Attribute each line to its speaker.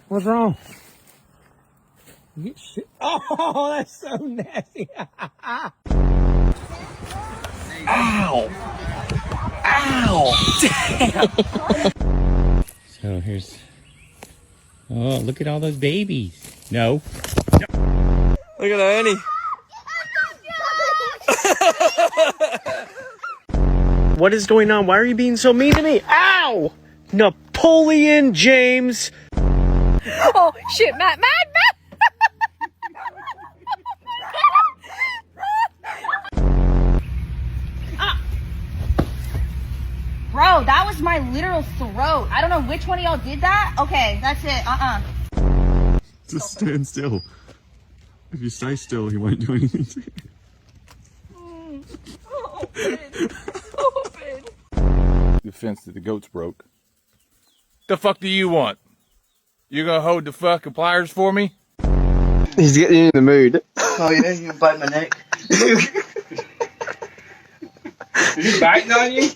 Speaker 1: What's wrong? You get shit. Oh, that's so nasty. Ow. Ow. Damn. So here's... Oh, look at all those babies. No.
Speaker 2: Look at Annie.
Speaker 1: What is going on? Why are you being so mean to me? Ow! Napoleon James.
Speaker 3: Oh, shit, Matt. Bro, that was my literal throat. I don't know which one of y'all did that. Okay, that's it.
Speaker 4: Just stand still. If you stay still, he won't do anything to you.
Speaker 5: The fence that the goats broke.
Speaker 6: The fuck do you want? You gonna hold the fucking pliers for me?
Speaker 2: He's getting in the mood.
Speaker 7: Oh yeah, you can bite my neck.
Speaker 1: Is he biting on you?